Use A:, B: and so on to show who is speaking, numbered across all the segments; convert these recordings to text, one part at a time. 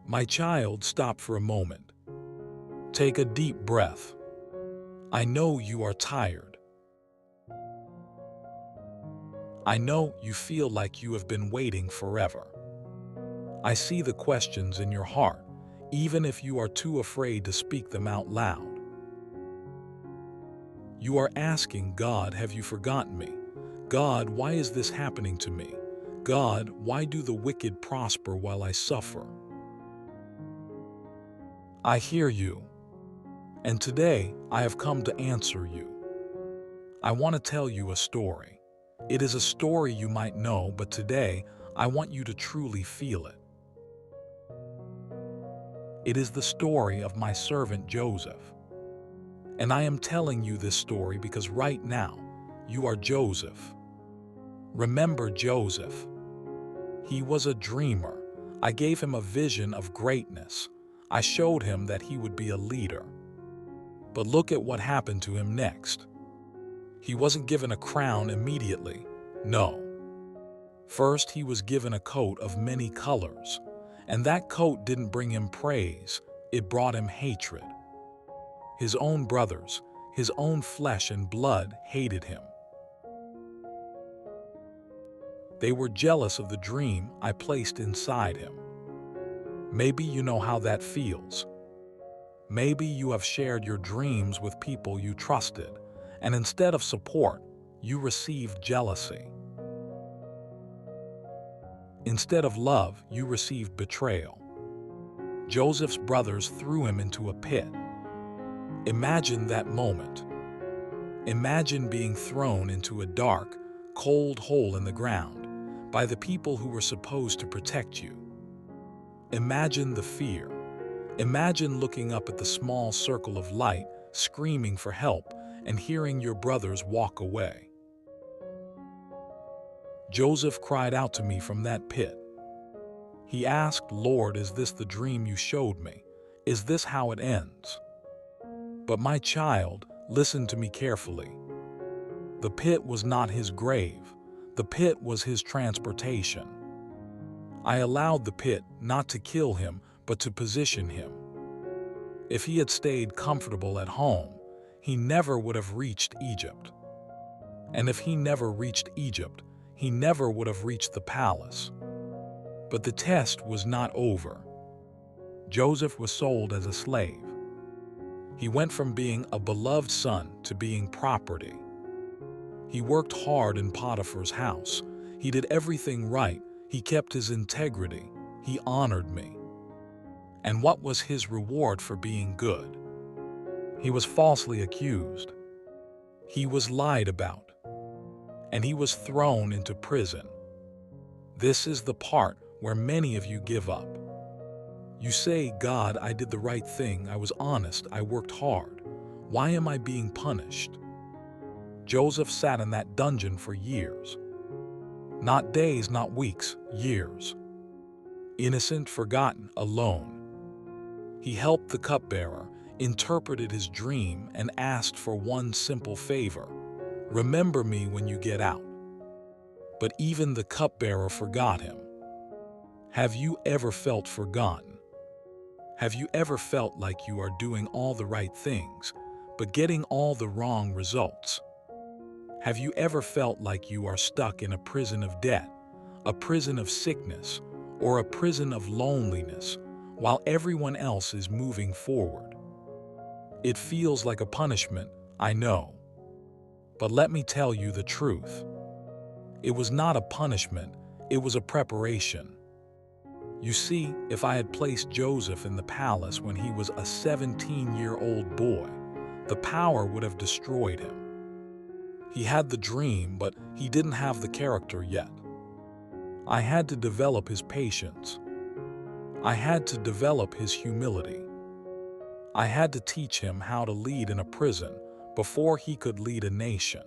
A: My child, stop for a moment. Take a deep breath. I know you are tired. I know you feel like you have been waiting forever. I see the questions in your heart, even if you are too afraid to speak them out loud. You are asking God, have you forgotten me? God, why is this happening to me? God, why do the wicked prosper while I suffer? I hear you, and today I have come to answer you. I want to tell you a story. It is a story you might know, but today I want you to truly feel it. It is the story of my servant Joseph. And I am telling you this story because right now you are Joseph. Remember Joseph. He was a dreamer. I gave him a vision of greatness. I showed him that he would be a leader. But look at what happened to him next. He wasn't given a crown immediately. No. First, he was given a coat of many colors. And that coat didn't bring him praise. It brought him hatred. His own brothers, his own flesh and blood hated him. They were jealous of the dream I placed inside him. Maybe you know how that feels. Maybe you have shared your dreams with people you trusted, and instead of support, you received jealousy. Instead of love, you received betrayal. Joseph's brothers threw him into a pit. Imagine that moment. Imagine being thrown into a dark, cold hole in the ground by the people who were supposed to protect you. Imagine the fear. Imagine looking up at the small circle of light, screaming for help, and hearing your brothers walk away. Joseph cried out to me from that pit. He asked, Lord, is this the dream you showed me? Is this how it ends? But my child, listen to me carefully. The pit was not his grave. The pit was his transportation. I allowed the pit not to kill him, but to position him. If he had stayed comfortable at home, he never would have reached Egypt. And if he never reached Egypt, he never would have reached the palace. But the test was not over. Joseph was sold as a slave. He went from being a beloved son to being property. He worked hard in Potiphar's house. He did everything right. He kept his integrity. He honored me. And what was his reward for being good? He was falsely accused. He was lied about. And he was thrown into prison. This is the part where many of you give up. You say, God, I did the right thing. I was honest. I worked hard. Why am I being punished? Joseph sat in that dungeon for years. Not days, not weeks, years. Innocent, forgotten, alone. He helped the cupbearer, interpreted his dream, and asked for one simple favor. Remember me when you get out. But even the cupbearer forgot him. Have you ever felt forgotten? Have you ever felt like you are doing all the right things, but getting all the wrong results? Have you ever felt like you are stuck in a prison of debt, a prison of sickness, or a prison of loneliness, while everyone else is moving forward? It feels like a punishment, I know. But let me tell you the truth. It was not a punishment, it was a preparation. You see, if I had placed Joseph in the palace when he was a 17-year-old boy, the power would have destroyed him. He had the dream, but he didn't have the character yet. I had to develop his patience. I had to develop his humility. I had to teach him how to lead in a prison before he could lead a nation.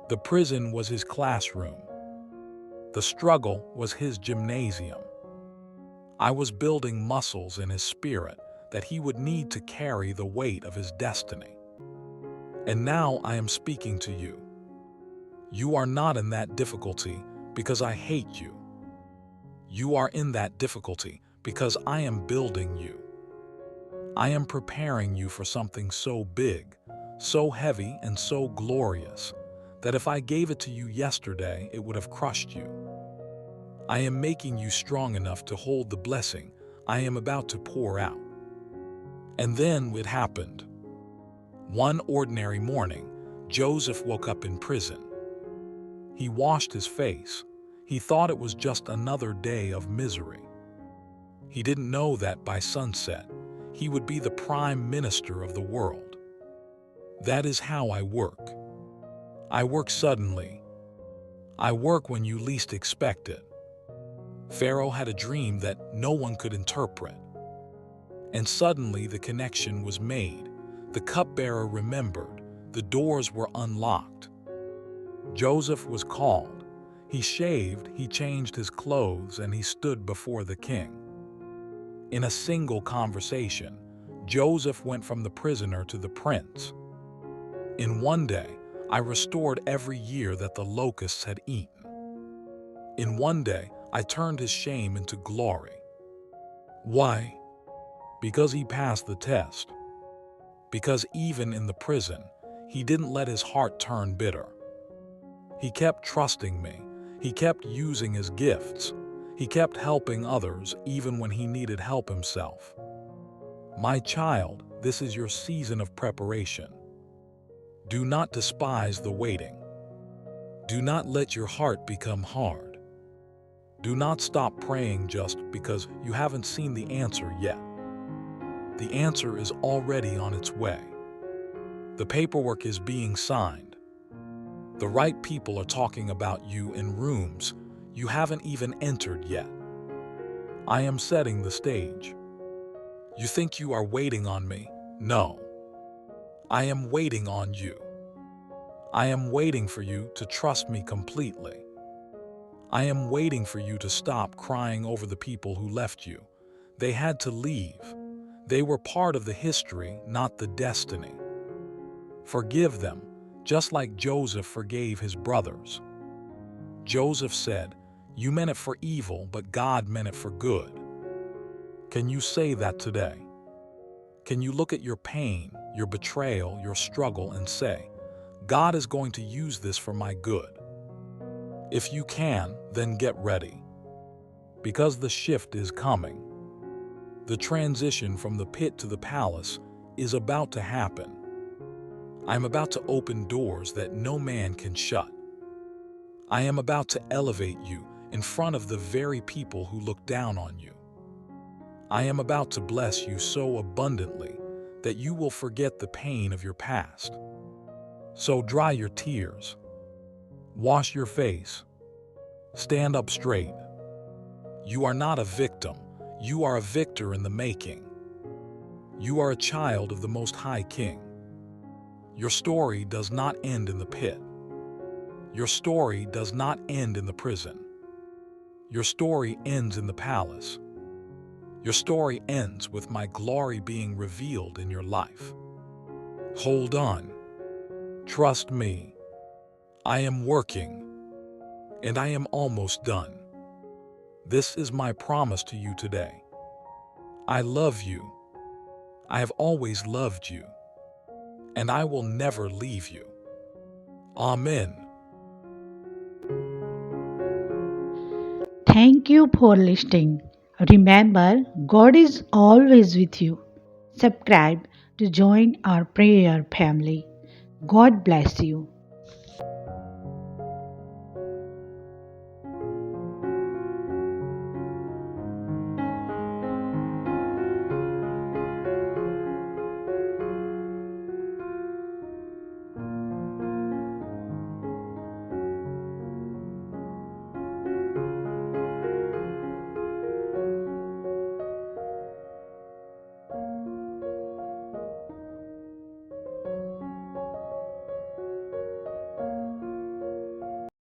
A: The prison was his classroom. The struggle was his gymnasium. I was building muscles in his spirit that he would need to carry the weight of his destiny. And now I am speaking to you. You are not in that difficulty because I hate you. You are in that difficulty because I am building you. I am preparing you for something so big, so heavy, and so glorious that if I gave it to you yesterday, it would have crushed you. I am making you strong enough to hold the blessing I am about to pour out. And then it happened. One ordinary morning, Joseph woke up in prison. He washed his face. He thought it was just another day of misery. He didn't know that by sunset, he would be the prime minister of the world. That is how I work. I work suddenly. I work when you least expect it. Pharaoh had a dream that no one could interpret. And suddenly the connection was made. The cupbearer remembered. The doors were unlocked. Joseph was called. He shaved, he changed his clothes, and he stood before the king. In a single conversation, Joseph went from the prisoner to the prince. In one day, I restored every year that the locusts had eaten. In one day, I turned his shame into glory. Why? Because he passed the test. Because even in the prison, he didn't let his heart turn bitter. He kept trusting me. He kept using his gifts. He kept helping others even when he needed help himself. My child, this is your season of preparation. Do not despise the waiting. Do not let your heart become hard. Do not stop praying just because you haven't seen the answer yet. The answer is already on its way. The paperwork is being signed. The right people are talking about you in rooms you haven't even entered yet. I am setting the stage. You think you are waiting on me? No. I am waiting on you. I am waiting for you to trust me completely. I am waiting for you to stop crying over the people who left you. They had to leave. They were part of the history, not the destiny. Forgive them, just like Joseph forgave his brothers. Joseph said, "You meant it for evil, but God meant it for good." Can you say that today? Can you look at your pain, your betrayal, your struggle, and say, "God is going to use this for my good"? If you can, then get ready. Because the shift is coming. The transition from the pit to the palace is about to happen. I'm about to open doors that no man can shut. I am about to elevate you in front of the very people who look down on you. I am about to bless you so abundantly that you will forget the pain of your past. So dry your tears. Wash your face. Stand up straight. You are not a victim. You are a victor in the making. You are a child of the Most High King. Your story does not end in the pit. Your story does not end in the prison. Your story ends in the palace. Your story ends with my glory being revealed in your life. Hold on. Trust me. I am working, and I am almost done. This is my promise to you today. I love you. I have always loved you, and I will never leave you. Amen.
B: Thank you for listening. Remember, God is always with you. Subscribe to join our prayer family. God bless you.